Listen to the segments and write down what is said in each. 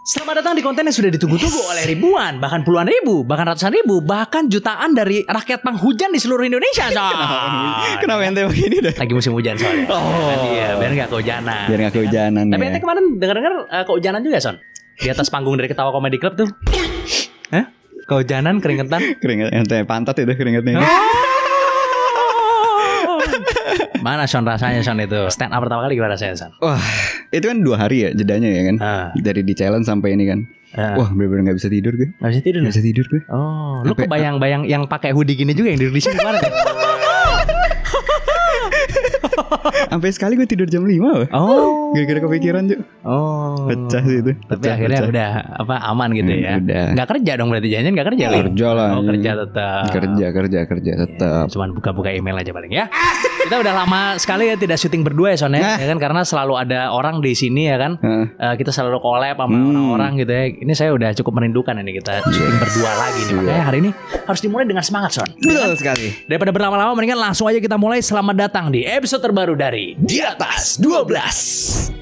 Selamat datang di konten yang sudah ditunggu-tunggu oleh ribuan, bahkan puluhan ribu, bahkan ratusan ribu, bahkan jutaan dari rakyat penghujan di seluruh Indonesia. Kenapa ente begini dah? Lagi musim hujan soalnya. Iya, biar gak kehujanan. Biar gak kehujanan. Tapi ya. ente kemarin denger-denger kehujanan juga, Son? Di atas panggung dari Ketawa Comedy Club tuh. Hah? Kehujanan, keringetan. Keringet ente pantat itu keringetnya. Mana Son rasanya Son itu? Stand up pertama kali gimana rasanya Son? Wah, itu kan 2 hari ya jedanya ya kan. Dari di challenge sampai ini kan. Wah, bener-bener gak bisa tidur gue. Gak bisa tidur? Gak bisa tidur gue. Oh, lu kebayang-bayang yang pakai hoodie gini juga yang di sini kemarin kan? Sampai sekali gue tidur jam 5 loh. Oh, gara-gara kepikiran juga. Oh, Pecah sih itu. Tapi akhirnya udah aman gitu ya. Udah. Gak kerja dong berarti, jangan gak kerja lagi. Kerja lah. Oh, kerja tetap. Kerja tetap. Cuman buka-buka email aja paling ya. Kita udah lama sekali ya tidak syuting berdua ya Son ya kan, karena selalu ada orang di sini ya kan. Kita selalu collab sama orang-orang gitu ya. Ini saya udah cukup merindukan ini kita syuting berdua lagi nih. Makanya hari ini harus dimulai dengan semangat Son. Betul sekali. Daripada berlama-lama mendingan langsung aja kita mulai. Selamat datang di episode terbaru dari Di Atas 12.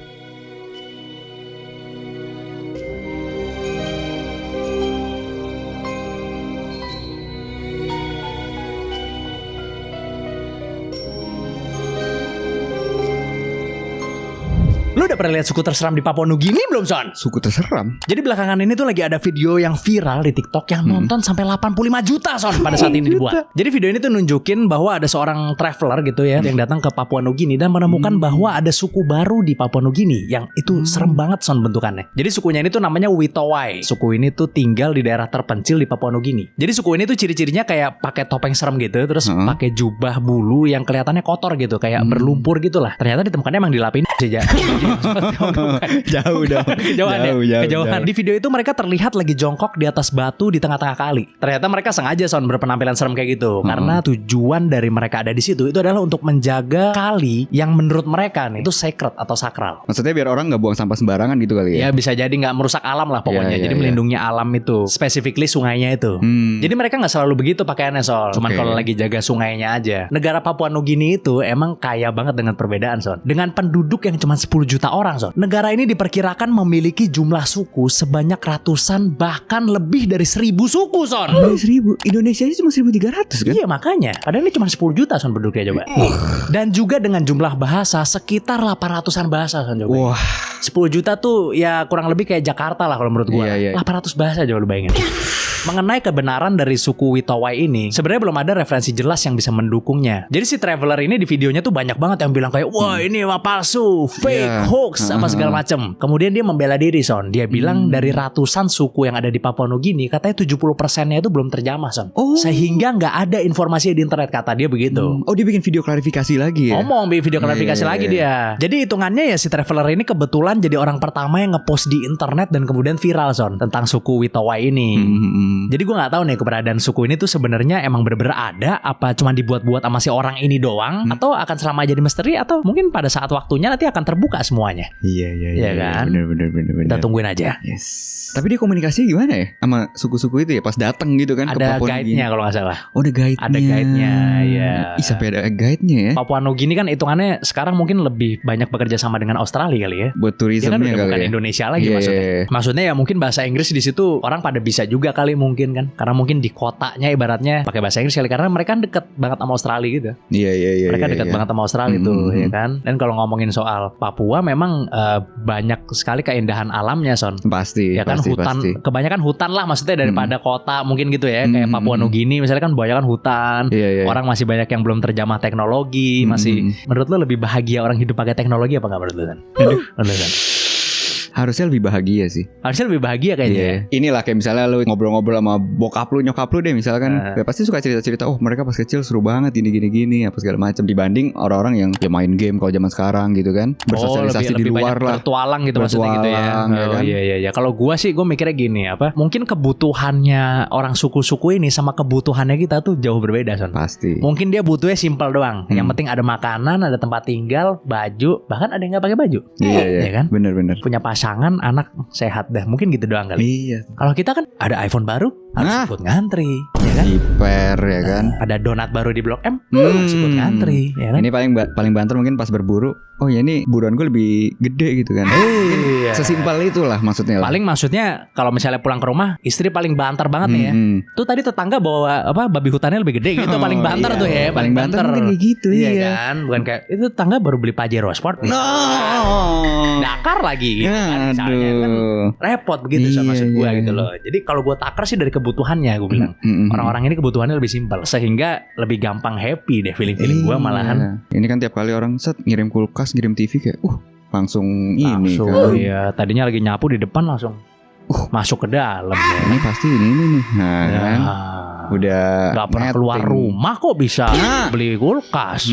Lu udah pernah lihat suku terseram di Papua Nugini belum Son? Suku terseram. Jadi belakangan ini tuh lagi ada video yang viral di TikTok yang nonton sampai 85 juta Son pada saat ini dibuat. Jadi video ini tuh nunjukin bahwa ada seorang traveler gitu ya yang datang ke Papua Nugini dan menemukan bahwa ada suku baru di Papua Nugini yang itu serem banget Son bentukannya. Jadi sukunya ini tuh namanya Witowai. Suku ini tuh tinggal di daerah terpencil di Papua Nugini. Jadi suku ini tuh ciri-cirinya kayak pakai topeng serem gitu, terus pakai jubah bulu yang kelihatannya kotor gitu, kayak berlumpur gitulah. Ternyata ditemukannya emang dilapin aja. Jauh Kejauhan. Di video itu mereka terlihat lagi jongkok di atas batu di tengah-tengah kali. Ternyata mereka sengaja Son berpenampilan serem kayak gitu karena tujuan dari mereka ada di situ itu adalah untuk menjaga kali yang menurut mereka nih itu sacred atau sakral. Maksudnya biar orang gak buang sampah sembarangan gitu kali ya. Ya bisa jadi gak merusak alam lah pokoknya. Jadi melindungi alam itu, specifically sungainya itu. Jadi mereka gak selalu begitu pakaiannya Son. Cuman kalau lagi jaga sungainya aja. Negara Papua Nugini itu emang kaya banget dengan perbedaan Son. Dengan penduduk yang cuma 10 juta orang Son. Negara ini diperkirakan memiliki jumlah suku sebanyak ratusan bahkan lebih dari 1000 suku Son. Dari 1000. Indonesia aja cuma 1300 kan? Iya makanya. Padahal ini cuma 10 juta Son penduduknya coba. Dan juga dengan jumlah bahasa sekitar 800-an bahasa Son coba. Wah. 10 juta tuh ya kurang lebih kayak Jakarta lah kalau menurut gua. 800 bahasa coba lu bayangin. Mengenai kebenaran dari suku Witowai ini, sebenarnya belum ada referensi jelas yang bisa mendukungnya. Jadi si traveler ini di videonya tuh banyak banget yang bilang kayak wah ini mah palsu, fake, hoax, apa segala macem. Kemudian dia membela diri Son. Dia bilang dari ratusan suku yang ada di Papua Nugini, katanya 70%-nya itu belum terjamah Son. Sehingga nggak ada informasi di internet, kata dia begitu. Oh dia bikin video klarifikasi lagi ya? Ngomong video klarifikasi lagi dia. Jadi hitungannya ya si traveler ini kebetulan jadi orang pertama yang ngepost di internet dan kemudian viral Son tentang suku Witowai ini. Jadi gue nggak tahu nih keberadaan suku ini tuh sebenarnya emang bener-bener ada, apa cuma dibuat-buat sama si orang ini doang, atau akan selama jadi misteri, atau mungkin pada saat waktunya nanti akan terbuka semuanya. Iya kan? Bener. Kita tungguin aja. Yes. Tapi dia komunikasi gimana ya sama suku-suku itu ya pas datang gitu kan? Ada guide-nya kalau nggak salah. Oh ada guide-nya. Ada guide-nya ya. Sampai ada guide-nya ya. Papua Nugini kan hitungannya sekarang mungkin lebih banyak bekerja sama dengan Australia kali ya. Buat turismenya kan kali bukan ya. Indonesia lagi maksudnya. Maksudnya ya mungkin bahasa Inggris di situ orang pada bisa juga kali mungkin kan. Karena mungkin di kotanya ibaratnya pakai bahasa Inggris kali, karena mereka kan deket banget sama Australia gitu. Iya. Mereka dekat banget sama Australia tuh ya kan. Dan kalau ngomongin soal Papua memang banyak sekali keindahan alamnya Son. Pasti. Ya kan hutan, kebanyakan hutan lah maksudnya daripada kota mungkin gitu ya. Kayak Papua Nugini misalnya kan kebanyakan hutan. Orang masih banyak yang belum terjamah teknologi. Masih. Menurut lo lebih bahagia orang hidup pakai teknologi apa nggak menurut lo kan? Menurut kan? Harusnya lebih bahagia sih. Harusnya lebih bahagia kayaknya. Inilah kayak misalnya lu ngobrol-ngobrol sama bokap lu, nyokap lu deh misalkan, ya pasti suka cerita-cerita, oh mereka pas kecil seru banget gini apa segala macam, dibanding orang-orang yang ya main game kalau zaman sekarang gitu kan, bersosialisasi di luar lah, bertualang gitu maksudnya gitu ya. Kan? Iya. Kalau gua sih mikirnya gini, apa? Mungkin kebutuhannya orang suku-suku ini sama kebutuhannya kita tuh jauh berbeda Son. Pasti. Mungkin dia butuhnya simpel doang. Yang penting ada makanan, ada tempat tinggal, baju, bahkan ada yang nggak pakai baju. Iya kan? Bener. Punya pasangan, anak sehat dah. Mungkin gitu doang kali. Iya. Kalau kita kan ada iPhone baru, harus ikut ngantri, ya kan? Jiper ya kan. Ada donat baru di Blok M, harus ikut ngantri, ya kan? Ini paling banter mungkin pas berburu. Oh ya ini buruan gue lebih gede gitu kan. Iya. Sesimpel itulah maksudnya lah. Paling maksudnya kalau misalnya pulang ke rumah, istri paling banter banget nih ya. Tuh tadi tetangga bawa babi hutannya lebih gede gitu, paling banter tuh ya, paling banter. Mungkin kayak gitu iya kan, bukan kayak itu tetangga baru beli Pajero Sport nih. Dakar lagi gitu kan, misalnya kan repot begitu sama maksud gue gitu loh. Jadi kalau gue takar sih dari kebutuhannya gue bilang. Orang-orang ini kebutuhannya lebih simpel sehingga lebih gampang happy deh feeling gue malahan. Ini kan tiap kali orang set ngirim kulkas, ngirim TV kayak langsung ini kan. Iya, tadinya lagi nyapu di depan langsung masuk ke dalam ya. Ini pasti ini nih. Nah, kan. Udah nggak pernah keluar rumah kok bisa beli kulkas.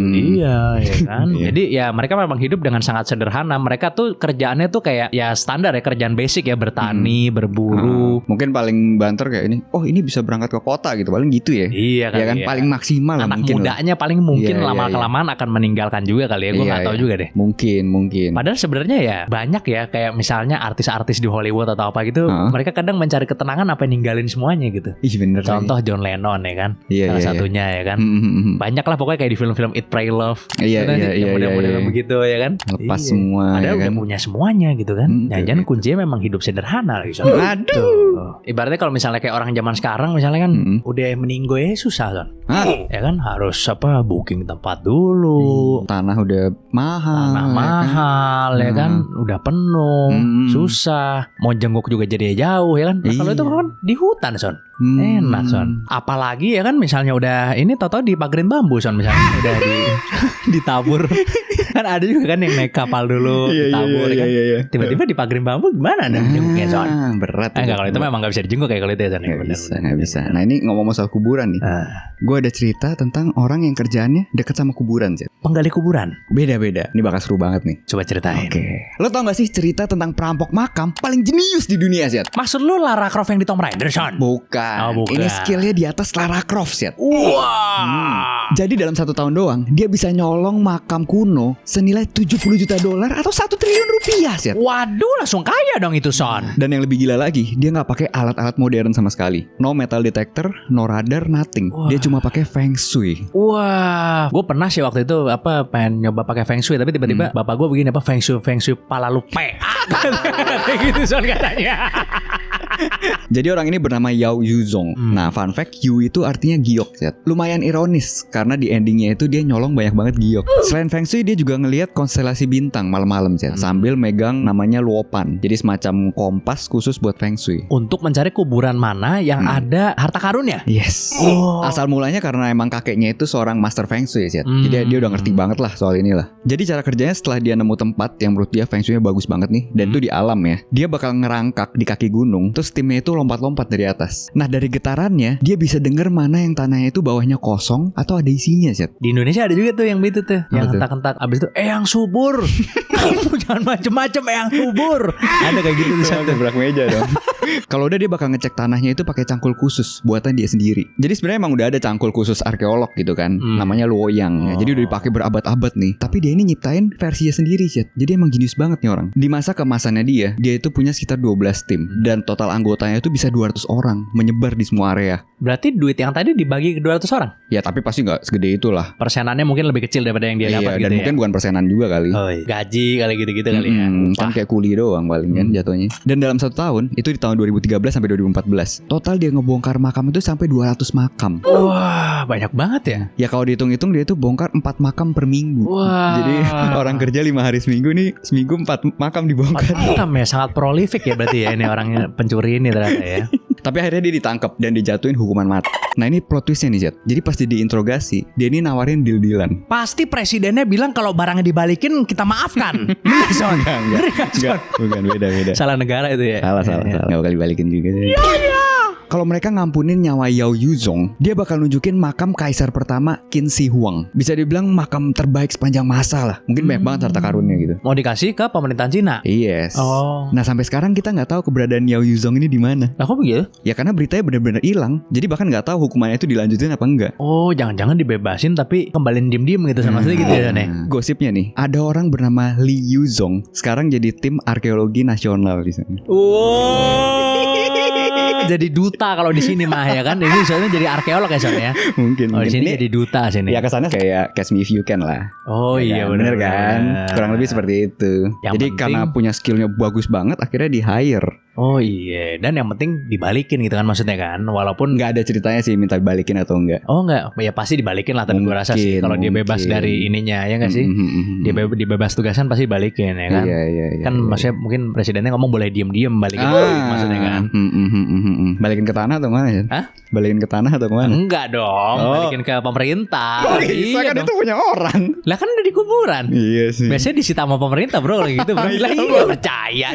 Iya ya kan. Jadi ya mereka memang hidup dengan sangat sederhana. Mereka tuh kerjaannya tuh kayak ya standar ya, kerjaan basic ya, bertani, berburu. Mungkin paling banter kayak ini. Oh ini bisa berangkat ke kota gitu, paling gitu ya. Iya kan, ya kan paling maksimal lah. Anak mudanya paling mungkin lama-kelamaan akan meninggalkan juga kali ya. Gue nggak tahu juga deh. Mungkin. Padahal sebenarnya ya banyak ya, kayak misalnya artis-artis di Hollywood atau apa gitu. Mereka kadang mencari ketenangan apa yang ninggalin semuanya gitu. Bener. Contoh John Lennon ya kan, salah satunya ya kan. Banyak lah pokoknya kayak di film-film Eat Pray Love. Iya. Model-model begitu ya kan. Lepas semua. Padahal udah punya semuanya gitu kan. Jangan-jangan kuncinya memang hidup sederhana lagi. Aduh. Ibaratnya kalau misalnya kayak orang zaman sekarang misalnya kan udah meninggoy susah kan. Ya kan harus booking tempat dulu. Tanah udah mahal. Ya kan udah penuh, susah. Mau jenguk juga jadi jauh ya kan. Nah, kalau itu kan di hutan Son. Enak Son. Apalagi ya kan misalnya udah ini tau-tau dipagerin bambu Son, misalnya udah ditabur. Kan ada juga kan yang naik kapal dulu ditabur kan. Tiba-tiba dipagerin bambu gimana dan jenguknya Son? Berat. Enggak, kalau itu memang gak bisa dijenguk kayak kalau itu ya Son. Gak bisa. Nah ini ngomong soal kuburan nih. Gue ada cerita tentang orang yang kerjaannya deket sama kuburan sih. Penggali kuburan. Beda-beda. Ini bakal seru banget nih. Coba ceritain. Oke. Lo tau gak sih cerita tentang perampok makam paling jenius di dunia sih? Maksud lu Lara Croft yang di Tomb Raider Son? Bukan. Ini skillnya di atas Lara Croft sih. Wah. Jadi dalam 1 tahun doang dia bisa nyolong makam kuno senilai $70 juta atau 1 triliun rupiah sih. Waduh, langsung kaya dong itu Son. Dan yang lebih gila lagi, dia nggak pakai alat-alat modern sama sekali. No metal detector, no radar, nothing. Dia cuma pakai feng shui. Wah, gue pernah sih waktu itu pengen nyoba pakai feng shui, tapi tiba-tiba bapak gue begini feng shui pala lu kayak gitu Son katanya. Jadi orang ini bernama Yao Yuzong. Nah fun fact, Yu itu artinya giok set. Lumayan ironis karena di endingnya itu dia nyolong banyak banget giok. Selain feng shui dia juga ngelihat konstelasi bintang malam-malam set, sambil megang namanya luopan. Jadi semacam kompas khusus buat feng shui untuk mencari kuburan mana yang ada harta karunnya. Yes. Asal mulanya karena emang kakeknya itu seorang master feng shui set. Jadi dia udah ngerti banget lah soal inilah. Jadi cara kerjanya setelah dia nemu tempat yang menurut dia feng shui-nya bagus banget nih, dan itu di alam ya, dia bakal ngerangkak di kaki gunung. Terus timnya itu lompat-lompat dari atas. Nah dari getarannya dia bisa denger mana yang tanahnya itu bawahnya kosong atau ada isinya Zat. Di Indonesia ada juga tuh yang begitu tuh, yang hentak-hentak abis itu yang subur. Kamu jangan macem-macem yang subur. Ada kayak gitu tuh satu berak meja dong. Kalau udah dia bakal ngecek tanahnya itu pakai cangkul khusus buatan dia sendiri. Jadi sebenarnya emang udah ada cangkul khusus arkeolog gitu kan, namanya Luoyang ya. Jadi udah dipakai berabad-abad nih. Tapi dia ini nyiptain versinya sendiri Zat. Jadi emang jenius banget nih orang. Di masa kemasannya dia itu punya sekitar 12 tim dan total anggotanya itu bisa 200 orang menyebar di semua area. Berarti duit yang tadi dibagi ke 200 orang? Ya tapi pasti gak segede itulah. Persenannya mungkin lebih kecil daripada yang dia dapat gitu. Dan mungkin bukan persenan juga kali. Gaji kali gitu-gitu kali ya. Kan kayak kuli doang paling kan jatuhnya. Dan dalam 1 tahun, itu di tahun 2013 sampai 2014, total dia ngebongkar makam itu sampai 200 makam. Wah, banyak banget ya. Ya kalau dihitung-hitung dia itu bongkar 4 makam per minggu. Wah. Jadi orang kerja 5 hari seminggu nih, seminggu 4 makam dibongkar. 4 makam ya, sangat prolific ya berarti ya ini orangnya, pencuri ini ternyata ya. Tapi akhirnya dia ditangkap dan dijatuhin hukuman mati. Nah ini plot twistnya nih Zat. Jadi pas dia diinterogasi, dia ini nawarin deal-dealan. Pasti presidennya bilang kalau barangnya dibalikin kita maafkan. Enggak, bukan, beda. Salah negara itu ya. Salah. Gak bakal dibalikin juga. Iya. Kalau mereka ngampunin nyawa Yao Yuzong, dia bakal nunjukin makam kaisar pertama Qin Shi Huang. Bisa dibilang makam terbaik sepanjang masa lah. Mungkin banyak banget harta karunnya gitu. Mau dikasih ke pemerintahan Cina. Yes. Nah sampai sekarang kita nggak tahu keberadaan Yao Yuzong ini di mana. Lah kok begitu? Ya karena beritanya benar-benar hilang. Jadi bahkan nggak tahu hukumannya itu dilanjutin apa enggak. Oh, jangan-jangan dibebasin tapi kembaliin diem-diem gitu sama gitu ya nih. Gosipnya nih, ada orang bernama Li Yuzong sekarang jadi tim arkeologi nasional di sana. Wow. jadi duta kalau di sini mah ya kan. Ini soalnya jadi arkeolog ya Son ya. Mungkin. Oh di sini jadi duta sini. Ya kesana kayak Catch Me If You Can lah. Oh iya bener kan. Kurang lebih seperti itu. Yang jadi penting, karena punya skillnya bagus banget, akhirnya di hire. Oh iya. Dan yang penting dibalikin gitu kan maksudnya kan. Walaupun Nggak ada ceritanya sih minta balikin atau enggak. Oh enggak, ya pasti dibalikin lah. Tapi gue rasa sih kalau dia bebas dari ininya ya nggak sih. Dia dibebas tugasan pasti balikin ya kan. Iya. Kan maksudnya mungkin presidennya ngomong boleh diem-diem balikin maksudnya kan. Balikin ke tanah atau mana ya? Hah? Balikin ke tanah atau kemana? Enggak dong, balikin ke pemerintah. Kok bisa kan dong. itu punya orang. Lah kan udah di kuburan. Iya sih. Biasanya disita sama pemerintah bro gitu bro. Lah iya percaya.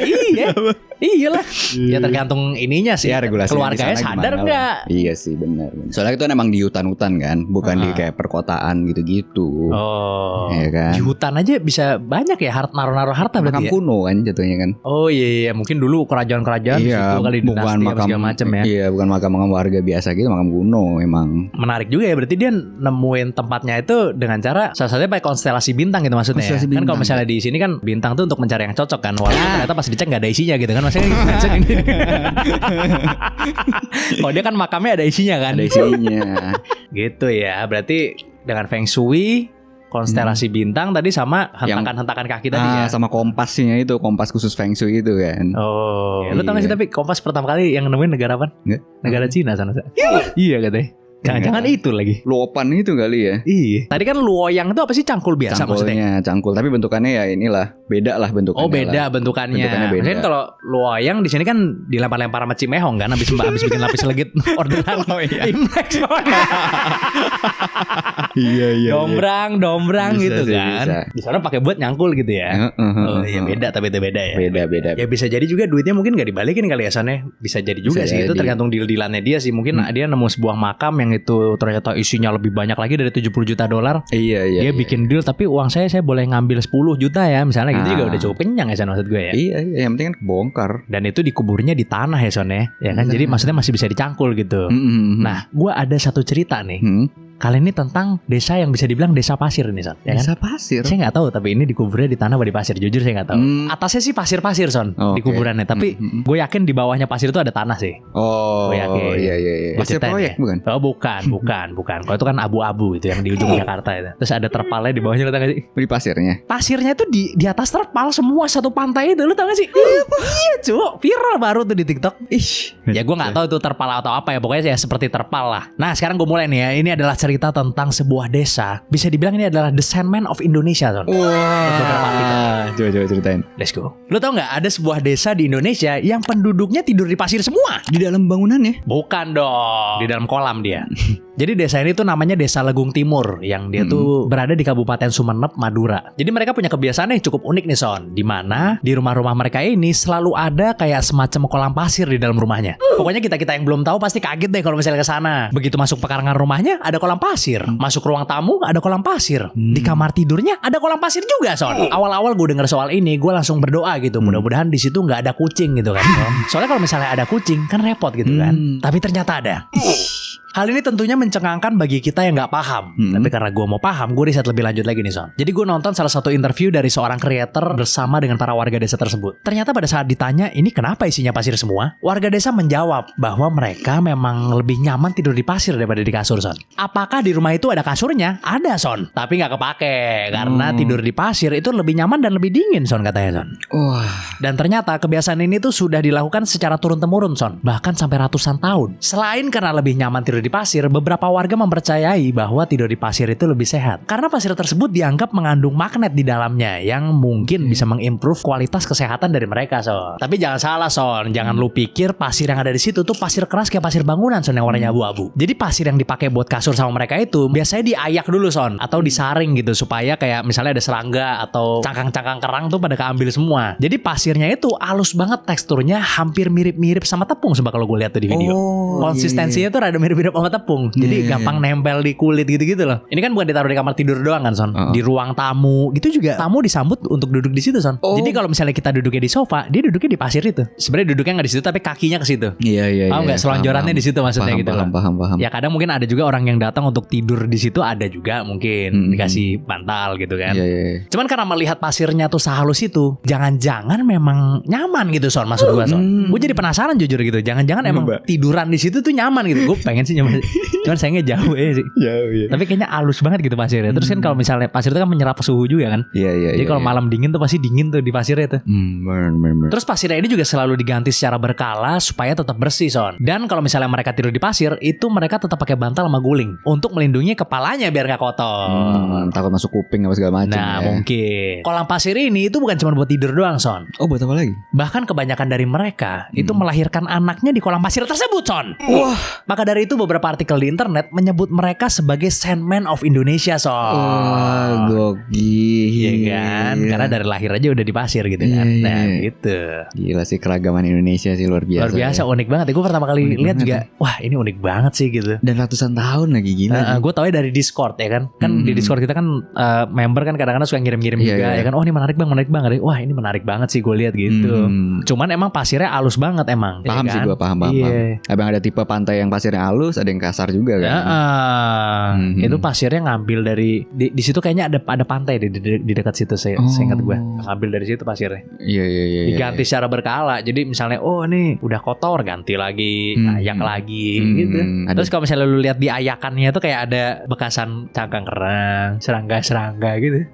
Iyalah. Ya tergantung ininya sih. Ya, regulasi keluarganya sadar enggak? Iya sih benar. Soalnya itu emang di hutan-hutan kan, bukan di kayak perkotaan gitu-gitu. Oh. Iya kan. Di hutan aja bisa banyak ya naruh-naruh harta berarti Makam ya? kuno kan jatuhnya kan. Oh iya, mungkin dulu kerajaan-kerajaan Iya, situ kali bukan dinasti makam segala macam ya. Iya, bukan makam warga biasa gitu, makam kuno emang. Menarik juga ya, berarti dia nemuin tempatnya itu dengan cara salah satunya pakai konstelasi bintang gitu maksudnya. Konstelasi Kan kalau bintang. misalnya di sini kan bintang tuh untuk mencari yang cocok kan. Walaupun ternyata pas dicek nggak ada isinya gitu kan, maksudnya gitu. Kalau dia kan makamnya ada isinya kan. Ada isinya. Gitu ya, berarti dengan Feng Shui, konstelasi bintang tadi sama hentakan-hentakan kaki tadi ya. Sama kompasnya itu, kompas khusus Feng Shui itu kan. Oh, lu tau gak sih Iya. tapi kompas pertama kali yang nemuin negara apa? Nggak. Negara Cina sana. Iya katanya. Jangan-jangan itu lagi. Luopan itu kali ya. Iya. Tadi kan luoyang itu apa sih, cangkul biasa maksudnya? Cangkul, tapi bentukannya ya inilah, beda lah bentukannya. Oh beda lah. bentukannya. Bentukannya beda. Maksudnya kalau luoyang di sini kan dilempar-lempar sama cimehong kan, habis bikin lapis legit orderan. Oh iya. Imlek. Iya. Dombrang Bisa gitu sih, kan. bisa. Di sana pakai buat nyangkul gitu ya. Oh iya beda, tapi itu beda ya. Beda. Ya bisa jadi juga duitnya mungkin gak dibalikin kali ya Son ya. Bisa jadi juga Bisa sih. Itu jadi. tergantung deal-dealannya dia sih. Mungkin dia nemu sebuah makam yang itu ternyata isinya lebih banyak lagi dari 70 juta dolar. Iya. Dia bikin deal tapi uang saya boleh ngambil 10 juta ya. Misalnya gitu juga udah cukup kenyang ya Son maksud gue ya. Iya, yang penting kan kebongkar. Dan itu dikuburnya di tanah ya Son ya. Ya kan, jadi maksudnya masih bisa dicangkul gitu. Nah, gue ada satu cerita nih. Kali ini tentang desa yang bisa dibilang desa pasir nih Son, ya kan? Desa pasir. Saya nggak tahu tapi ini dikuburnya di tanah apa di pasir. Jujur saya nggak tahu. Atasnya sih pasir-pasir Son di Oke. kuburannya. Tapi gue yakin di bawahnya pasir itu ada tanah sih. Oh, Gue yakin. iya. Gua Pasir ceritain proyek ya. bukan? Oh bukan. Kalau itu kan abu-abu itu yang di ujung Jakarta itu. Terus ada terpalnya di bawahnya, lu tau gak sih? Di pasirnya. Pasirnya itu di atas terpal semua satu pantai itu, lu tau gak sih? Iya cuy, viral baru tuh di TikTok. Ya gue nggak tahu itu terpal atau apa ya, pokoknya ya seperti terpal lah. Nah sekarang gue mulai nih ya. Ini adalah cerita tentang sebuah desa. Bisa dibilang ini adalah the Sandman of Indonesia Son. Wah. Coba ceritain. Let's go. Lu tau gak ada sebuah desa di Indonesia yang penduduknya tidur di pasir semua? Di dalam bangunannya? Bukan dong. Di dalam kolam dia. Jadi desa ini tuh namanya Desa Legung Timur, yang dia tuh berada di Kabupaten Sumeneb, Madura. Jadi mereka punya kebiasaan yang cukup unik nih Son, di mana di rumah-rumah mereka ini selalu ada kayak semacam kolam pasir di dalam rumahnya. Pokoknya kita yang belum tahu pasti kaget deh kalau misalnya ke sana. Begitu masuk pekarangan rumahnya ada kolam pasir, masuk ruang tamu ada kolam pasir, di kamar tidurnya ada kolam pasir juga Son. Awal-awal gue denger soal ini gue langsung berdoa gitu, mudah-mudahan di situ nggak ada kucing gitu kan Son. Soalnya kalau misalnya ada kucing kan repot gitu kan. Tapi ternyata ada. Hal ini tentunya mencengangkan bagi kita yang nggak paham. Tapi karena gue mau paham, gue riset lebih lanjut lagi nih Son. Jadi gue nonton salah satu interview dari seorang creator bersama dengan para warga desa tersebut. Ternyata pada saat ditanya ini kenapa isinya pasir semua, warga desa menjawab bahwa mereka memang lebih nyaman tidur di pasir daripada di kasur Son. Apakah di rumah itu ada kasurnya? Ada Son, tapi nggak kepake karena tidur di pasir itu lebih nyaman dan lebih dingin Son katanya Son. Wah. Dan ternyata kebiasaan ini tuh sudah dilakukan secara turun-temurun Son, bahkan sampai ratusan tahun. Selain karena lebih nyaman tidur di pasir, beberapa warga mempercayai bahwa tidur di pasir itu lebih sehat. Karena pasir tersebut dianggap mengandung magnet di dalamnya yang mungkin bisa mengimprove kualitas kesehatan dari mereka Son. Tapi jangan salah Son, jangan lu pikir pasir yang ada di situ tuh pasir keras kayak pasir bangunan Son yang warnanya abu-abu. Jadi pasir yang dipakai buat kasur sama mereka itu biasanya diayak dulu Son, atau disaring gitu supaya kayak misalnya ada serangga atau cangkang-cangkang kerang tuh pada keambil semua. Jadi pasirnya itu halus banget teksturnya, hampir mirip-mirip sama tepung sebab kalau gue lihat tuh di video. Konsistensinya tuh rada mirip-mirip diaduk sama tepung. Jadi gampang nempel di kulit gitu-gitu loh. Ini kan bukan ditaruh di kamar tidur doang kan, Son. Di ruang tamu gitu juga tamu disambut untuk duduk di situ, Son. Jadi kalau misalnya kita duduknya di sofa, dia duduknya di pasir itu. Sebenarnya duduknya nggak di situ tapi kakinya ke situ. Iya. Paham nggak? Selonjorannya di situ maksudnya gitu. Paham. Ya kadang mungkin ada juga orang yang datang untuk tidur di situ, ada juga mungkin dikasih bantal gitu kan. Iya. Cuman karena melihat pasirnya tuh sehalus itu, jangan-jangan memang nyaman gitu, Son. Maksud gue, Son. Gue jadi penasaran jujur gitu. Jangan-jangan emang tiduran di situ tuh nyaman gitu. Gue pengen sih nyaman. Cuman sayangnya jauh sih. Jauh ya. Tapi kayaknya halus banget gitu pasirnya. Terus kan kalau misalnya pasir itu kan menyerap suhu juga kan. Iya. Jadi kalau malam dingin tuh pasti dingin tuh di pasirnya tuh. Bener. Terus pasirnya ini juga selalu diganti secara berkala supaya tetap bersih, Son. Dan kalau misalnya mereka tidur di pasir, itu mereka tetap pakai bantal sama guling untuk melindungi kepalanya biar nggak kotor. Takut masuk kuping apa segala macam. Nah, mungkin. Kolam pasir ini itu bukan cuma buat tidur doang, Son. Oh, buat apa lagi? Bahkan kebanyakan dari mereka itu melahirkan anaknya di kolam pasir tersebut, Son. Wah. Maka dari itu beberapa artikel di internet menyebut mereka sebagai Sandman of Indonesia, Son. Wah, gokil. Iya kan? Karena dari lahir aja udah di pasir gitu kan. Nah, gitu. Gila sih keragaman Indonesia sih luar biasa. Luar biasa, unik banget. Gue pertama kali lihat juga, wah ini unik banget sih gitu. Dan ratusan tahun lagi gila. Gue tau dari Discord ya kan. Kan di Discord kita kan member kan kadang-kadang suka ngirim-ngirim juga ya kan. Oh ini menarik bang. Wah ini menarik banget sih gue lihat gitu. Cuman emang pasirnya halus banget emang. Paham ya sih kan? gue paham. Abang ada tipe pantai yang pasirnya halus, ada yang kasar juga kan. Itu pasirnya ngambil dari di situ kayaknya ada pantai di dekat situ saya ingat gue. Ngambil dari situ pasirnya. Iya. Diganti secara berkala. Jadi misalnya oh nih udah kotor ganti lagi, ayak lagi gitu. Terus kalau misalnya lu lihat di ayakannya tuh kayak ada bekasan cangkang kerang, serangga gitu.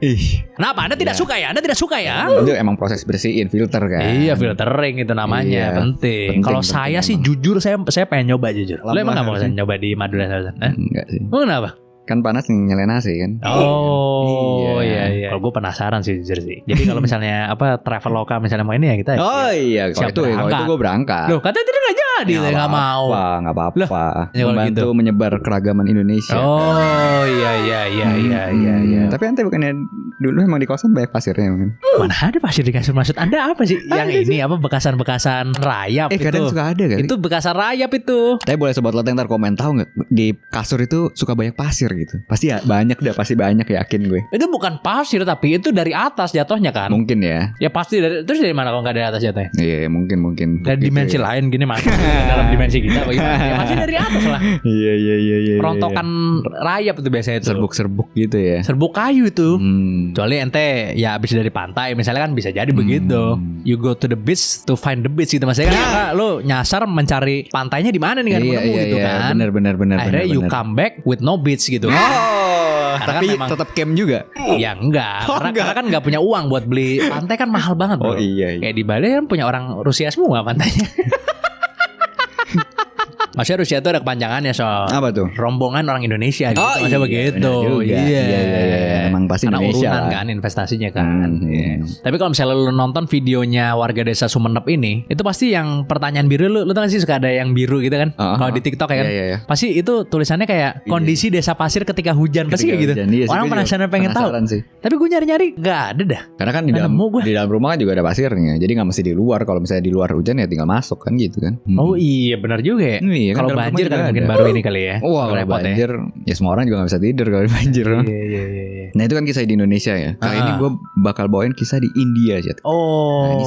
Kenapa? Anda tidak suka ya? Anda tidak suka ya? Itu emang proses bersihin filter kan. Iya, filtering itu namanya. Penting. Kalau saya sih jujur saya pengen nyoba jujur. Lu emang gak mau nyoba di Madura sana? Enggak sih. Oh, kenapa? Kan panas nyalain AC kan. Oh iya. Kalau gue penasaran sih jujur sih. Jadi kalau misalnya travel lokal misalnya mau ini ya kita. Oh iya. Kalau itu gue berangkat. Loh katanya tidak jadi, saya nggak mau. Nggak apa-apa. Ya, membantu gitu. Menyebar keragaman Indonesia. Oh iya. Tapi ente bukannya dulu emang di kosan banyak pasirnya kan? Mana ada pasir di kasur? Maksud Anda apa sih? Yang ini apa bekasan-bekasan rayap itu? Kadang suka ada kan? Itu bekasan rayap itu. Tapi boleh sobat loteng ntar komen tahu nggak di kasur itu suka banyak pasir gitu. Pasti ya banyak yakin gue. Itu bukan pasir tapi itu dari atas jatuhnya kan? Mungkin ya. Ya pasti terus dari mana kalau nggak dari atas jatuhnya? Iya mungkin. Dari dimensi lain gini masuk dalam dimensi kita bagaimana? Ya pasti dari atas lah. Iya. Rontokan rayap itu biasanya itu. Serbuk gitu ya. Serbuk kayu itu. Kecuali ente ya abis dari pantai misalnya kan bisa jadi begitu. You go to the beach to find the beach gitu maksudnya kan lo nyasar mencari pantainya di mana nih kan menemu gitu kan. Benar. Akhirnya you come back with no beach gitu. Tapi kan tetap camp juga. Ya enggak. Karena kan enggak punya uang buat beli pantai kan mahal banget bro. Oh iya. Kayak di Bali kan punya orang Rusia semua pantainya. Maksudnya Rusia itu ada kepanjangannya apa tuh? Rombongan orang Indonesia gitu. Maksudnya begitu. Iya. Emang pasti karena Indonesia urunan kan investasinya kan. Tapi kalau misalnya lu nonton videonya warga desa Sumenep ini, itu pasti yang pertanyaan biru lu tahu gak sih suka ada yang biru gitu kan? Kalau di TikTok ya kan. Pasti itu tulisannya kayak kondisi desa pasir ketika hujan pasti kayak gitu. Orang penasaran pengen tahu. Tapi gue nyari-nyari gak ada dah. Karena kan di dalam rumah kan juga ada pasirnya. Jadi gak mesti di luar. Kalau misalnya di luar hujan ya tinggal masuk kan gitu kan. Oh iya benar juga ya. Kalau banjir kan mungkin baru ini kali ya. Wah kalau banjir ya semua orang juga gak bisa tidur kalau banjir. Iya. Nah itu kan kisah di Indonesia ya. Kali ini gue bakal bawain kisah di India Jet. Oh ini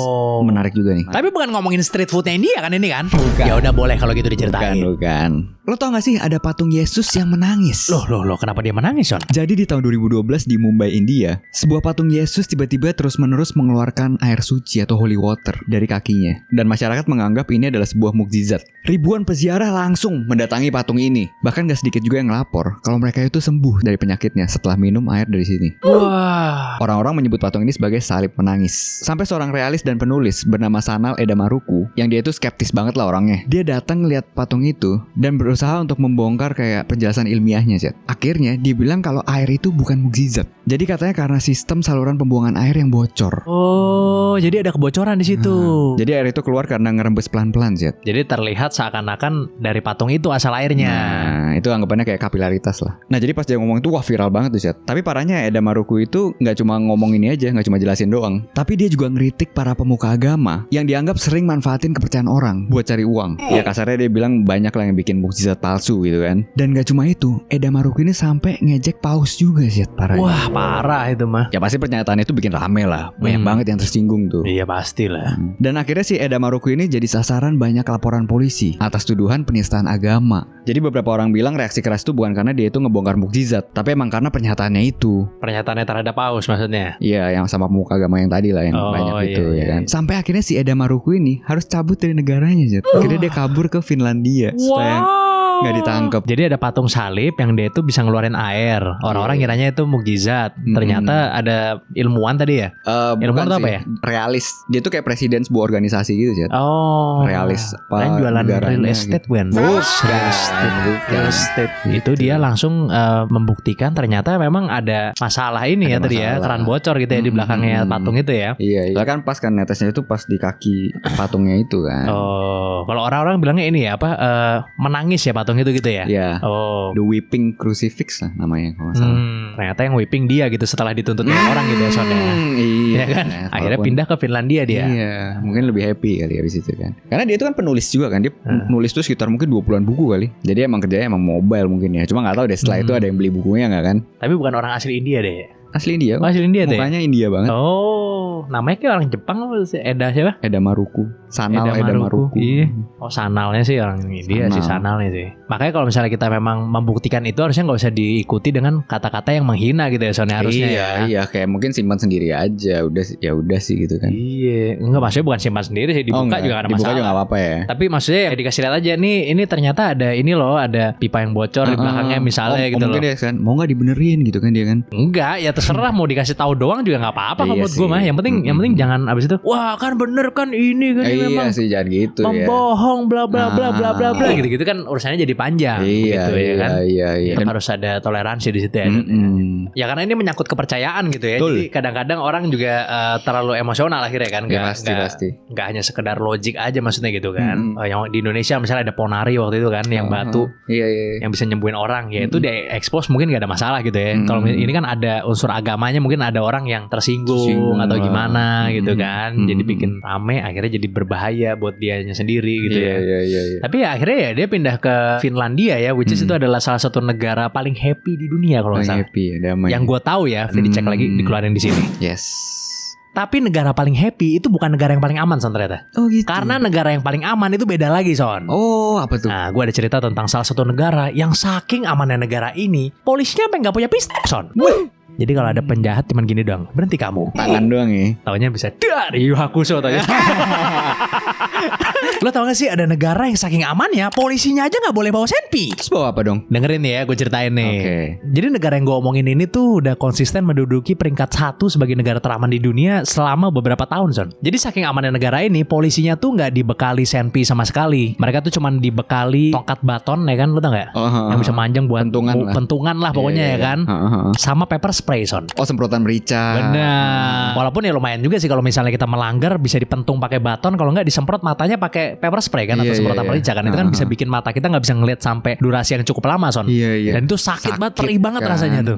menarik juga nih. Tapi bukan ngomongin street foodnya India kan ini kan? Ya udah boleh kalau gitu diceritain. Bukan. Lo tau gak sih ada patung Yesus yang menangis? Loh kenapa dia menangis Son? Jadi di tahun 2012 di Mumbai, India, sebuah patung Yesus tiba-tiba terus-menerus mengeluarkan air suci atau holy water dari kakinya. Dan masyarakat menganggap ini adalah sebuah mukjizat. Ribuan peziarah langsung mendatangi patung ini. Bahkan gak sedikit juga yang ngelapor kalau mereka itu sembuh dari penyakitnya setelah minum air dari sini. Wah. Orang-orang menyebut patung ini sebagai salib menangis. Sampai seorang realis dan penulis bernama Sanal Edamaruku, yang dia itu skeptis banget lah orangnya. Dia datang ngeliat patung itu dan berusaha untuk membongkar kayak penjelasan ilmiahnya, Zed. Akhirnya dia bilang kalau air itu bukan mukjizat. Jadi katanya karena sistem saluran pembuangan air yang bocor. Oh, jadi ada kebocoran di situ. Jadi air itu keluar karena ngerembes pelan-pelan, Zed. Jadi terlihat seakan-akan dari patung itu asal airnya. Nah, itu anggapannya kayak kapilaritas lah. Nah, jadi pas dia ngomong itu wah viral banget tuh, Zed. Tapi parahnya Eda Maruku itu nggak cuma ngomong ini aja, nggak cuma jelasin doang. Tapi dia juga ngeritik para pemuka agama yang dianggap sering manfaatin kepercayaan orang buat cari uang. Ya kasarnya dia bilang banyak lah yang bikin mukjizat palsu gitu kan. Dan gak cuma itu, Eda Maruku ini sampai ngejek paus juga, Zed, parahnya. Wah, parah itu mah. Ya pasti pernyataannya itu bikin rame lah. Banyak banget yang tersinggung tuh. Iya pastilah. Dan akhirnya si Eda Maruku ini jadi sasaran banyak laporan polisi atas tuduhan penistaan agama. Jadi beberapa orang bilang reaksi keras itu bukan karena dia itu ngebongkar mukjizat, tapi emang karena pernyataannya itu. Pernyataannya terhadap paus maksudnya. Iya, yang sama pemuka agama yang tadi lah yang banyak itu ya kan. Sampai akhirnya si Eda Maruku ini harus cabut dari negaranya, Zed. Akhirnya dia kabur ke Finlandia supaya nggak ditangkap. Jadi ada patung salib yang dia itu bisa ngeluarin air. Orang-orang ngiranya itu mukjizat. Ternyata ada ilmuwan tadi ya. Ilmuwan itu apa ya? Realis. Dia tuh kayak presiden sebuah organisasi gitu, Zed. Oh. Realis. Dan jualan real estate gitu. bukan? Real estate. Itu dia langsung membuktikan ternyata memang ada masalah ini ya tadi ya. Keran bocor gitu ya di belakangnya patung itu ya. Iya. Kan pas kan netesnya itu pas di kaki patungnya itu kan. Oh. Kalau orang-orang bilangnya ini ya apa? Menangis ya patung itu gitu ya? Iya. Oh. The Weeping Crucifix lah namanya kalau nggak salah. Ternyata yang whipping dia gitu setelah dituntut banyak orang gitu ya Son ya. Iya kan? Akhirnya pindah ke Finlandia dia. Iya. Mungkin lebih happy kali habis itu kan. Karena dia itu kan penulis juga kan. Dia nulis tuh sekitar mungkin 20-an buku kali. Jadi emang kerjanya emang mobile mungkin ya. Cuma gak tahu deh setelah itu ada yang beli bukunya gak kan. Tapi bukan orang asli India deh. Asli India. Asli India deh. Mukanya India banget. Oh, namanya kayak orang Jepang apa sih? Eda siapa? Eda Maruku. Sanal Eda Maruku. Iya. Oh, sanalnya sih orang India sih sanalnya sih. Makanya kalau misalnya kita memang membuktikan itu harusnya nggak usah diikuti dengan kata-kata yang menghina gitu ya Soalnya harusnya iya, ya. Iya, kayak mungkin simpan sendiri aja. Udah sih gitu kan. Iya, enggak maksudnya bukan simpan sendiri sih, dibuka juga gak ada masalah. Dibuka juga gak apa-apa ya. Tapi maksudnya ya dikasih lihat aja nih, ini ternyata ada ini loh, ada pipa yang bocor di belakangnya misalnya gitu loh. Mungkin dia kan mau nggak dibenerin gitu kan dia kan. Enggak, ya terserah mau dikasih tahu doang juga nggak apa-apa kalau menurut gue mah. Yang penting jangan abis itu wah kan bener kan ini kan memang sih jangan gitu membohong bla bla bla bla bla bla gitu kan urusannya jadi panjang gitu ya kan. Iya. Tetap harus ada toleransi di situ ya. Ya karena ini menyangkut kepercayaan gitu ya. Jadi kadang-kadang orang juga terlalu emosional akhirnya kan. Pasti. Nggak hanya sekedar logik aja maksudnya gitu kan. Yang di Indonesia misalnya ada Ponari waktu itu kan yang batu yang bisa nyembuhin orang ya itu dia expose mungkin nggak ada masalah gitu ya. Kalau ini kan ada unsur agamanya mungkin ada orang yang tersinggung atau gimana gitu kan. Jadi bikin rame akhirnya jadi berbahaya buat dianya sendiri gitu ya. Tapi ya akhirnya ya dia pindah ke Finlandia ya, which is itu adalah salah satu negara paling happy di dunia kalau nggak salah. Happy, damai. Yang gue tahu ya, dicek lagi dikeluarin di sini. Yes. Tapi negara paling happy itu bukan negara yang paling aman Son ternyata. Oh gitu. Karena negara yang paling aman itu beda lagi Son. Oh apa tuh? Nah gue ada cerita tentang salah satu negara yang saking amannya negara ini, polisinya sampai nggak punya pistol Son. Jadi kalau ada penjahat cuman gini doang, berhenti kamu. Tangan doang ya. Taunya bisa dari Yu Hakusho taunya. Lo tau gak sih ada negara yang saking amannya polisinya aja gak boleh bawa senpi. Terus bawa apa dong? Dengerin nih ya, gue ceritain nih. Jadi negara yang gue omongin ini tuh udah konsisten menduduki peringkat 1 sebagai negara teraman di dunia selama beberapa tahun Son. Jadi saking amannya negara ini, polisinya tuh gak dibekali senpi sama sekali. Mereka tuh cuman dibekali tongkat baton ya kan, lo tau gak? Yang bisa manjang buat pentungan lah pokoknya ya kan. Sama pepper spray Son. Oh semprotan merica. Benar. Walaupun ya lumayan juga sih kalau misalnya kita melanggar bisa dipentung pakai baton, kalau nggak disemprot matanya pakai pepper spray kan atau semprotan merica kan. Itu kan bisa bikin mata kita nggak bisa ngeliat sampai durasi yang cukup lama Son. Dan itu sakit banget, perih banget kan rasanya tuh.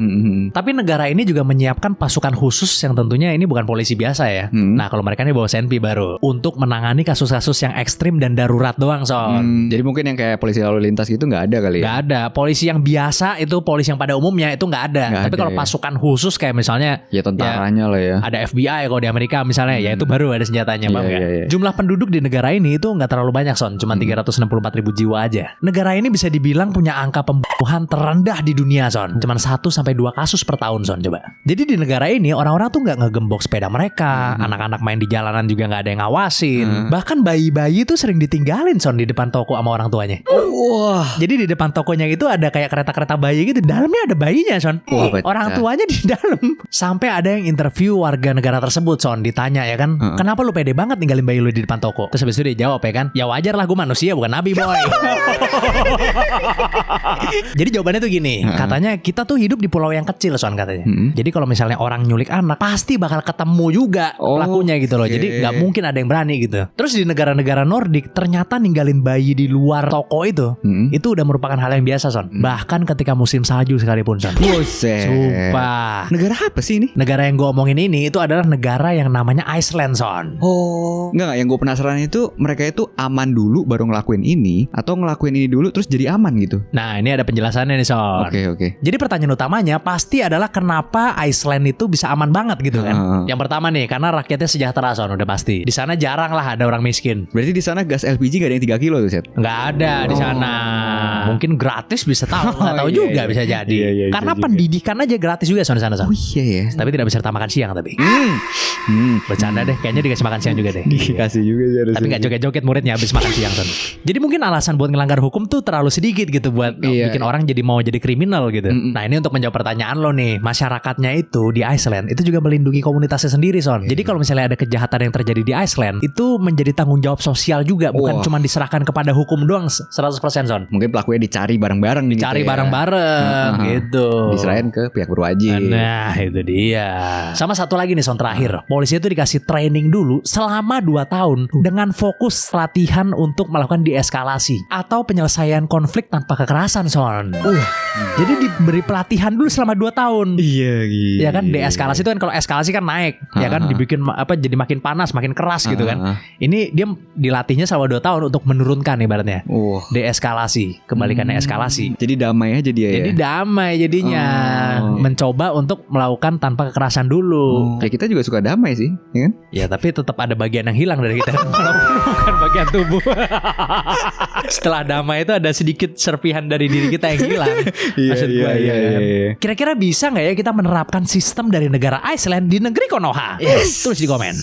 Tapi negara ini juga menyiapkan pasukan khusus yang tentunya ini bukan polisi biasa ya. Nah kalau mereka ini bawa senpi baru untuk menangani kasus-kasus yang ekstrim dan darurat doang Son. Jadi mungkin yang kayak polisi lalu lintas gitu nggak ada kali ya? Nggak ada. Polisi yang biasa itu polisi yang pada umumnya itu nggak ada. Tapi kalau pasukan khusus kayak misalnya ya tentaranya lah ya. Ada FBI kalau di Amerika misalnya ya itu baru ada senjatanya bang ya. Jumlah penduduk di negara ini itu nggak terlalu banyak Son, cuma 364.000 jiwa aja. Negara ini bisa dibilang punya angka pembunuhan terendah di dunia Son, cuma 1-2 kasus per tahun Son coba. Jadi di negara ini orang-orang tuh nggak ngegembok sepeda mereka, anak-anak main di jalanan juga nggak ada yang ngawasin, bahkan bayi-bayi tuh sering ditinggalin Son di depan toko sama orang tuanya. Wah. Jadi di depan tokonya itu ada kayak kereta-kereta bayi gitu, dalamnya ada bayinya Son. Orang tuanya di dalam. Sampai ada yang interview warga negara tersebut, Son, ditanya ya kan, kenapa lu pede banget ninggalin bayi lu di depan toko? Terus habis itu dia jawab ya kan, ya wajar lah, gue manusia bukan nabi boy. Jadi jawabannya tuh gini, katanya kita tuh hidup di pulau yang kecil, Son, katanya. Jadi kalau misalnya orang nyulik anak, pasti bakal ketemu juga pelakunya gitu loh. Jadi nggak mungkin ada yang berani gitu. Terus di negara-negara Nordik ternyata ninggalin bayi di luar toko itu udah merupakan hal yang biasa, Son. Bahkan ketika musim salju sekalipun, Son. Buset. Sumpah. Negara apa sih ini? Negara yang gue omongin ini itu adalah negara yang namanya Iceland, Son. Enggak, yang gue penasaran itu mereka itu aman dulu baru ngelakuin ini atau ngelakuin ini dulu terus jadi aman gitu. Nah, ini ada penjelasannya nih, Son. Oke. Jadi pertanyaan utamanya pasti adalah kenapa Iceland itu bisa aman banget gitu kan? Yang pertama nih, karena rakyatnya sejahtera, Son, udah pasti. Di sana jarang lah ada orang miskin. Berarti di sana gas LPG gak ada yang 3 kilo tuh, Set? Nggak ada di sana. Mungkin gratis bisa tahu, nggak tahu juga bisa jadi. Karena pendidikan aja gratis juga, Son, di sana, Son. Oh iya ya. Tapi tidak beserta makan siang tapi. Bercanda deh, kayaknya dikasih makan siang juga deh. Dikasih juga sih harusnya. Tapi gak joget-joget muridnya habis makan siang, Son. Jadi mungkin alasan buat ngelanggar hukum tuh terlalu sedikit gitu buat bikin orang jadi mau jadi kriminal gitu. Nah, ini untuk menjawab pertanyaan lo nih, masyarakatnya itu di Iceland itu juga melindungi komunitasnya sendiri, Son. Jadi kalau misalnya ada kejahatan yang terjadi di Iceland, itu menjadi tanggung jawab sosial juga, bukan cuma diserahkan kepada hukum doang 100%, Son. Mungkin pelakunya dicari bareng-bareng gitu. Cari bareng-bareng gitu. Diserahin ke pihak berwajib. Nah, itu dia. Sama satu lagi nih, Son, terakhir. Polisi itu dikasih training dulu selama 2 tahun dengan fokus latihan untuk melakukan deeskalasi atau penyelesaian konflik tanpa kekerasan, Son. Jadi diberi pelatihan dulu selama 2 tahun. Iya gitu. Ya kan, deeskalasi itu kan kalau eskalasi kan naik, ya kan, dibikin jadi makin panas, makin keras gitu kan. Ini dia dilatihnya selama 2 tahun untuk menurunkan ibaratnya. Deeskalasi, kebalikannya eskalasi. Jadi damai aja dia ya. Jadi damai jadinya. Mencoba untuk melakukan tanpa kekerasan dulu. Ya kita juga suka damai sih, ya kan? Ya tapi tetap ada bagian yang hilang dari kita. Walaupun bukan bagian tubuh. Setelah damai itu ada sedikit serpihan dari diri kita yang hilang. Maksud gue ya kan. Kira-kira bisa gak ya kita menerapkan sistem dari negara Iceland di negeri Konoha? Yes. Tulis di komen.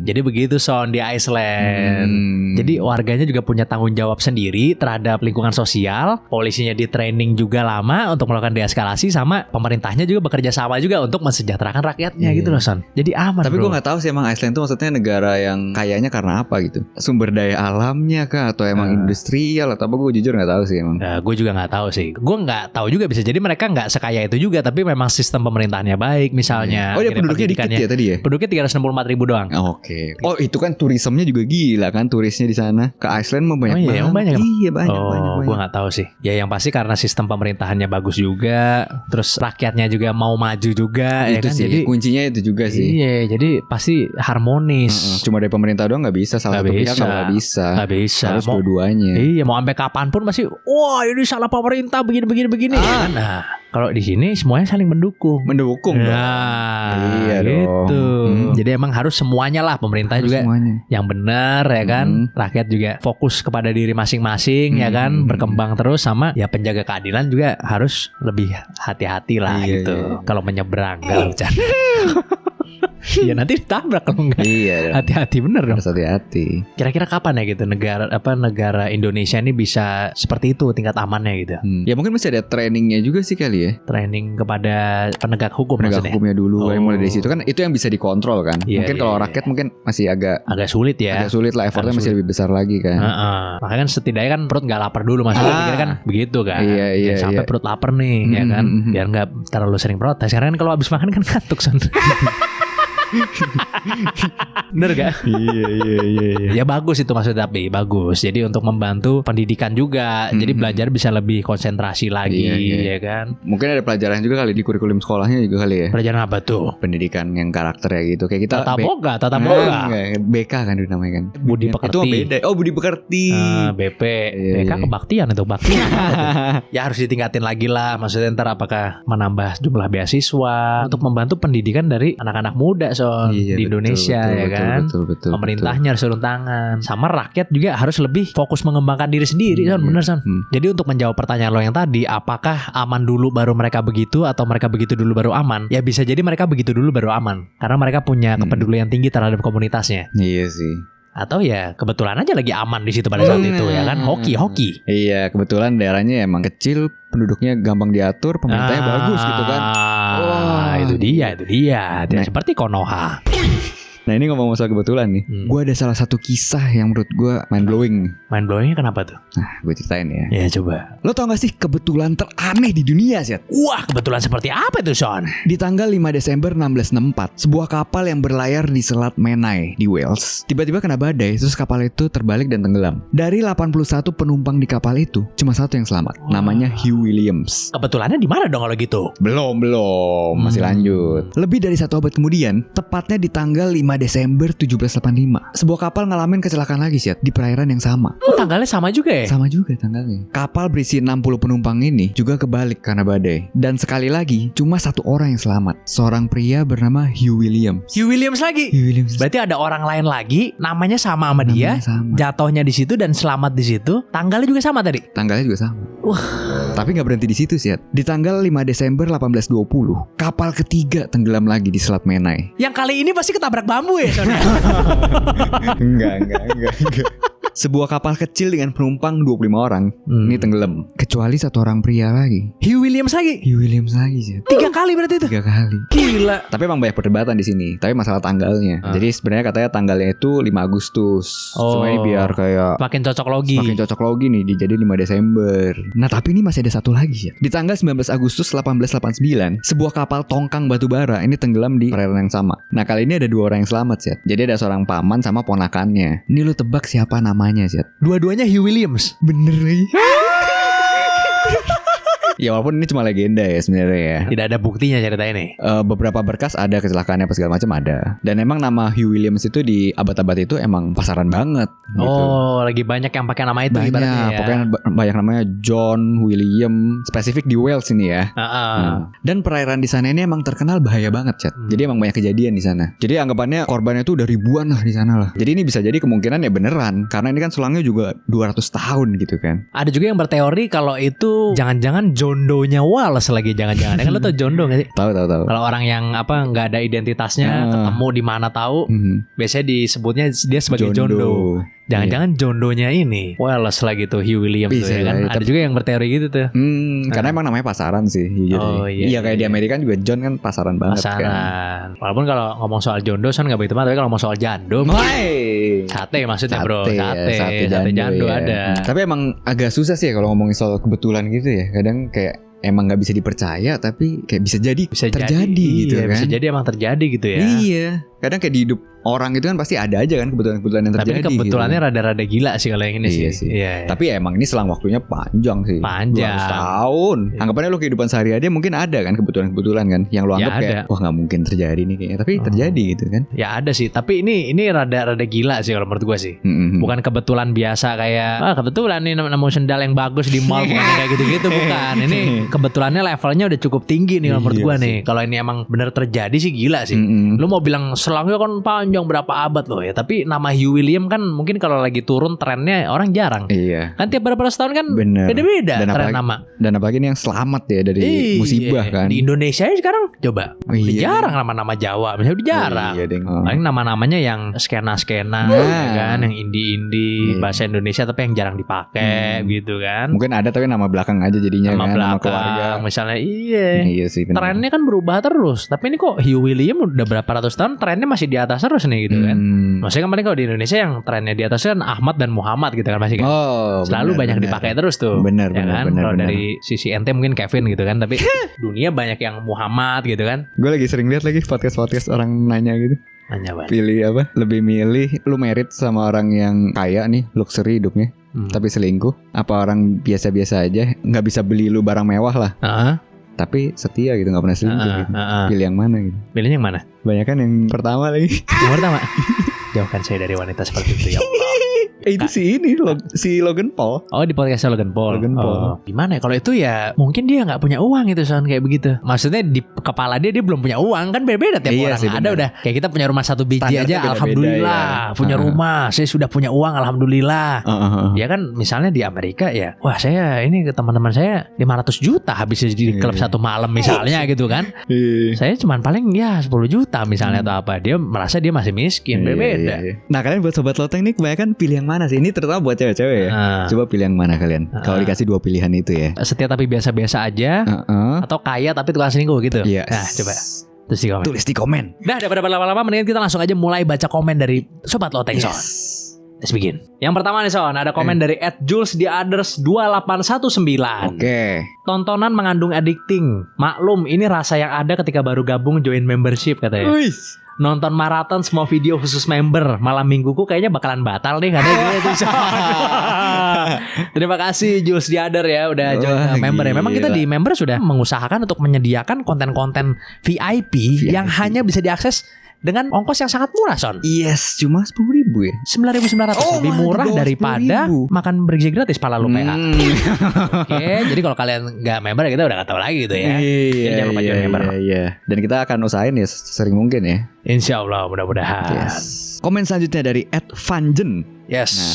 Jadi begitu, Son, di Iceland. Jadi warganya juga punya tanggung jawab sendiri terhadap lingkungan sosial. Polisinya di training juga lama untuk melakukan deeskalasi, sama pemerintahnya juga bekerja sama juga untuk mensejahterakan rakyatnya gitu loh, Son. Jadi aman. Tapi gue gak tahu sih emang Iceland itu maksudnya negara yang kayaknya karena apa gitu. Sumber daya alamnya kah atau emang industrial atau apa, gue jujur gak tahu sih emang. Gue juga gak tahu sih. Gue gak tahu juga, bisa jadi mereka gak sekaya itu juga, tapi memang sistem pemerintahannya baik misalnya. Oh ya, penduduknya dikit ya tadi ya? Penduduknya 364.000 doang. Oke. Oh itu kan turismenya juga gila kan, turisnya di sana ke Iceland mau banyak banget. Iya banyak. Gue nggak tahu sih. Ya yang pasti karena sistem pemerintahannya bagus juga, terus rakyatnya juga mau maju juga. Itu ya kan? sih. Jadi kuncinya itu juga sih. Iya. Jadi pasti harmonis. Cuma dari pemerintah doang nggak bisa. Salah satu pihak nggak bisa. Nggak bisa. Harus dua-duanya. Iya. Mau sampai kapanpun masih. Wah ini salah pemerintah begini. Nah. Kalau di sini semuanya saling mendukung. Mendukung dong. Iya gitu. Jadi emang harus semuanya lah, pemerintah harus juga semuanya yang benar ya kan. Rakyat juga fokus kepada diri masing-masing ya kan, berkembang terus, sama ya penjaga keadilan juga harus lebih hati-hati lah gitu. Kalau menyeberang kalau bercanda. Ya nanti ditabrak kalau enggak. Iya. Hati-hati bener dong. Harus hati-hati. Kira-kira kapan ya gitu negara Indonesia ini bisa seperti itu tingkat amannya gitu? Ya mungkin masih ada trainingnya juga sih kali ya. Training kepada penegak hukum maksudnya. Hukumnya dulu. Mulai dari situ kan itu yang bisa dikontrol kan. Mungkin kalau rakyat mungkin masih agak sulit ya. Agak sulit lah, effortnya masih lebih besar lagi kan. Makanya kan setidaknya kan perut nggak lapar dulu maksudnya. Pikirnya kan begitu kan. Iya. Sampai perut lapar nih ya kan. Biar nggak terlalu sering protes. Karena kan kalau habis makan kan ngantuk son. Bener gak? Iya. Ya bagus itu maksudnya, tapi bagus. Jadi untuk membantu pendidikan juga. Jadi belajar bisa lebih konsentrasi lagi ya kan. Mungkin ada pelajaran juga kali di kurikulum sekolahnya juga kali ya. Pelajaran apa tuh? Pendidikan yang karakter ya gitu. Kayak kita Tata boga. BK kan itu namanya kan. Budi pekerti. Itu beda. Oh Budi pekerti. BP. BK kebaktian itu bakti. Ya harus ditingkatin lagi lah. Maksudnya ntar apakah menambah jumlah beasiswa untuk membantu pendidikan dari anak-anak muda di Indonesia ya kan. Betul, pemerintahnya harus turun tangan, sama rakyat juga harus lebih fokus mengembangkan diri sendiri Son. Bener Son. Jadi untuk menjawab pertanyaan lo yang tadi, apakah aman dulu baru mereka begitu atau mereka begitu dulu baru aman? Ya bisa jadi mereka begitu dulu baru aman karena mereka punya kepedulian tinggi terhadap komunitasnya. Iya sih. Atau ya kebetulan aja lagi aman di situ pada saat itu ya kan, hoki. Iya, kebetulan daerahnya emang kecil, penduduknya gampang diatur, pemerintahnya bagus gitu kan. itu dia. Tidak seperti Konoha. Nah ini ngomong soal kebetulan nih, gue ada salah satu kisah yang menurut gue mind blowing. Mind blowingnya kenapa tuh? Nah gue ceritain ya. Ya coba. Lo tau gak sih kebetulan teraneh di dunia Syed? Wah, kebetulan seperti apa itu, Son? Di tanggal 5 Desember 1664, sebuah kapal yang berlayar di Selat Menai di Wales tiba-tiba kena badai, terus kapal itu terbalik dan tenggelam. Dari 81 penumpang di kapal itu, cuma satu yang selamat, namanya Hugh Williams. Kebetulannya di mana dong kalau gitu? Belum, masih lanjut. Lebih dari 1 abad kemudian, tepatnya di tanggal 5 Desember 1785, sebuah kapal ngalamin kecelakaan lagi Syed, di perairan yang sama. Tanggalnya sama juga ya? Sama juga tanggalnya. Kapal berisi 60 penumpang ini juga kebalik karena badai. Dan sekali lagi, cuma satu orang yang selamat, seorang pria bernama Hugh Williams. Hugh Williams lagi? Hugh Williams. Berarti ada orang lain lagi, namanya sama dia, sama. jatuhnya di situ dan selamat di situ. Tanggalnya juga sama tadi? Tanggalnya juga sama. Wah. Tapi gak berhenti di situ Syed. Di tanggal 5 Desember 1820, kapal ketiga tenggelam lagi di Selat Menai. Yang kali ini pasti ketabrak bambu ya, Son? Enggak. Sebuah kapal kecil dengan penumpang 25 orang ini tenggelam. Kecuali satu orang pria lagi. Hugh Williams lagi? Hugh Williams lagi Syed. 3 kali berarti itu? 3 kali. Gila. Tapi emang banyak perdebatan di sini. Tapi masalah tanggalnya. Jadi sebenarnya katanya tanggalnya itu 5 Agustus. Cuma ini biar kayak makin cocok logi nih jadi 5 Desember. Nah tapi ini masih ada satu lagi ya. Di tanggal 19 Agustus 1889, sebuah kapal tongkang batu bara ini tenggelam di perairan yang sama. Nah kali ini ada 2 orang yang selamat Syed. Jadi ada seorang paman sama ponakannya. Ini lu tebak siapa namanya Syed? Dua-duanya Hugh Williams. Bener lagi. Ya walaupun ini cuma legenda ya sebenarnya ya. Tidak ada buktinya cerita ini. Beberapa berkas ada kecelakaannya apa segala macam ada. Dan emang nama Hugh Williams itu di abad-abad itu emang pasaran banget gitu. Oh lagi banyak yang pakai nama itu ibaratnya ya. Pokoknya banyak namanya John, William. Spesifik di Wales ini ya. Dan perairan di sana ini emang terkenal bahaya banget Chat. Jadi emang banyak kejadian di sana. Jadi anggapannya korbannya itu udah ribuan lah di sana lah. Jadi ini bisa jadi kemungkinan ya beneran. Karena ini kan sulangnya juga 200 tahun gitu kan. Ada juga yang berteori kalau itu jangan-jangan jondonya Wallace lagi, jangan-jangan. Kan lo tau jondo gak sih? Tahu. Kalau orang yang nggak ada identitasnya, ketemu di mana tahu, biasanya disebutnya dia sebagai jondo. Jangan-jangan jondonya ini Wallace lagi tuh, Hugh Williams tuh ya kan. Ada juga yang berteori gitu tuh. Karena emang namanya pasaran sih. Iya kayak di Amerika juga John kan pasaran banget kan. Walaupun kalau ngomong soal jondo kan gak begitu banget, tapi kalau ngomong soal jando, sate maksudnya bro. Sate jando ya. Ada. Tapi emang agak susah sih ya kalau ngomongin soal kebetulan gitu ya. Kadang kayak emang nggak bisa dipercaya, tapi kayak bisa jadi terjadi gitu kan. Bisa jadi emang terjadi gitu ya. Iya. Kadang kayak di hidup orang gitu kan pasti ada aja kan kebetulan-kebetulan yang terjadi. Tapi kebetulannya gitu. Rada-rada gila sih kalau yang ini sih. Iya. Tapi emang ini selang waktunya panjang sih. 200 tahun. Anggapannya lo kehidupan sehari-hari mungkin ada kan kebetulan-kebetulan kan yang lo anggap kayak wah nggak mungkin terjadi nih kayaknya. Tapi terjadi gitu kan. Ya ada sih. Tapi ini rada-rada gila sih kalau menurut gue sih. Bukan kebetulan biasa kayak kebetulan nih nemu sendal yang bagus di mall, bukan kayak gitu-gitu, bukan. Ini kebetulannya levelnya udah cukup tinggi nih menurut gue nih. Kalau ini emang bener terjadi sih gila sih. Lo mau bilang selangnya kan panjang berapa abad loh ya, tapi nama Hugh William kan mungkin kalau lagi turun trennya orang jarang. Iya. Kan tiap berapa tahun kan beda-beda tren nama. Dan apalagi ini yang selamat ya dari musibah kan. Di Indonesia sekarang coba jarang nama-nama Jawa, misalnya udah jarang. Paling nama-namanya yang skena-skena kan, yang indie-indie bahasa Indonesia tapi yang jarang dipakai gitu kan. Mungkin ada tapi nama belakang aja jadinya nama kan, belakang, nama keluarga. Misalnya iya sih, trennya kan berubah terus. Tapi ini kok Hugh William udah berapa ratus tahun trennya masih di atas terus nih gitu kan. Maksudnya kan paling kalau di Indonesia yang trennya di atas kan Ahmad dan Muhammad gitu kan masih kan. Selalu banyak dipakai terus tuh. Bener. Kalau dari sisi ente mungkin Kevin gitu kan, tapi dunia banyak yang Muhammad gitu kan. Gue lagi sering lihat lagi podcast orang nanya gitu. Nanya banget. Pilih apa? Lebih milih lu merit sama orang yang kaya nih, luxury hidupnya, tapi selingkuh, apa orang biasa-biasa aja, nggak bisa beli lu barang mewah lah. Tapi setia gitu, gak pernah selingkuh gitu. Pilih yang mana gitu? Pilihnya yang mana? Banyak kan yang pertama lagi. Yang pertama? Jauhkan saya dari wanita seperti itu ya Allah. Itu si Logan Paul. Oh di podcastnya Logan Paul. Gimana ya kalau itu ya mungkin dia gak punya uang gitu soal kayak begitu. Maksudnya di kepala dia belum punya uang. Kan beda-beda tiap orang sih, ada udah. Kayak kita punya rumah 1 biji standarnya aja alhamdulillah ya. Punya rumah, saya sudah punya uang alhamdulillah. Ya kan misalnya di Amerika ya, wah saya ini ke teman-teman saya 500 juta habis di klub 1 malam misalnya gitu kan. Saya cuman paling ya 10 juta misalnya atau apa. Dia merasa dia masih miskin. Beda. Nah kalian buat sobat loteng nih kebanyakan pilih pilih yang mana sih? Ini terutama buat cewek-cewek ya. Coba pilih yang mana kalian? Kalau dikasih 2 pilihan itu ya. Setia tapi biasa-biasa aja, atau kaya tapi tukang selingkuh gitu. Yes. Nah, coba tulis di komen. Nah, daripada berlama-lama, mendingan kita langsung aja mulai baca komen dari Sobat Loteng, Son. Let's begin. Yang pertama nih, Son, ada komen dari @julestheothers2819. Oke. Tontonan mengandung addicting. Maklum, ini rasa yang ada ketika baru gabung join membership katanya. Nonton maraton semua video khusus member. Malam mingguku kayaknya bakalan batal nih katanya gitu. Terima kasih Jules Diader ya udah join member ya. Memang kita di member sudah mengusahakan untuk menyediakan konten-konten VIP yang hanya bisa diakses dengan ongkos yang sangat murah, Son. Yes, cuma 10.000 ya. 9.900 lebih murah daripada makan bergizi gratis pala lu PA. Oke, jadi kalau kalian nggak member kita udah nggak tahu lagi gitu ya. Jadi jangan lupa join member. Iya. Dan kita akan usahain ya sering mungkin ya. Insya Allah mudah-mudahan. Yes. Komen selanjutnya dari @vanjen. Yes. Nah,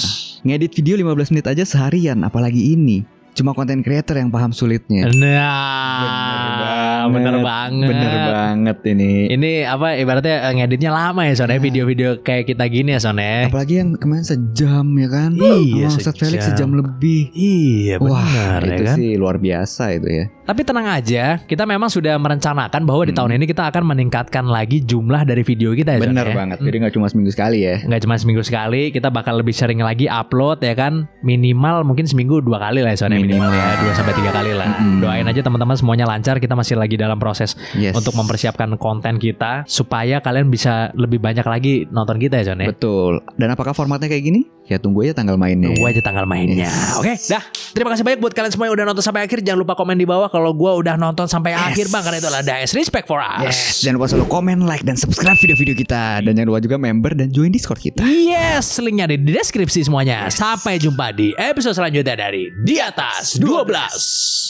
ngedit video 15 menit aja seharian, apalagi ini. Cuma konten creator yang paham sulitnya. Nah, bener banget. Bener banget ini. Ini apa ibaratnya ngeditnya lama ya, Son, video-video kayak kita gini ya, Son ya. Apalagi yang kemarin sejam ya kan. Iya, Ustadz Felix sejam lebih. Iya, benar ya itu kan. sih luar biasa itu ya. Tapi tenang aja, kita memang sudah merencanakan bahwa di tahun ini kita akan meningkatkan lagi jumlah dari video kita ya, Son. Bener banget. Jadi gak cuma seminggu sekali ya. Nggak cuma seminggu sekali, kita bakal lebih sering lagi upload ya kan. Minimal mungkin seminggu 2 kali lah ya, Son. Minimal ya 2-3 kali lah. Doain aja teman-teman semuanya lancar. Kita masih lagi dalam proses untuk mempersiapkan konten kita supaya kalian bisa lebih banyak lagi nonton kita ya, Son ya. Betul. Dan apakah formatnya kayak gini? Ya tunggu aja tanggal mainnya. Tunggu aja tanggal mainnya. Oke, dah. Terima kasih banyak buat kalian semua yang udah nonton sampai akhir. Jangan lupa komen di bawah kalau gue udah nonton sampai akhir, Bang, karena itu adalah Dias Respect for us. Yes. Jangan lupa selalu komen, like, dan subscribe video-video kita. Dan jangan lupa juga member dan join Discord kita. Yes, linknya ada di deskripsi semuanya. Sampai jumpa di episode selanjutnya dari Di Atas 12.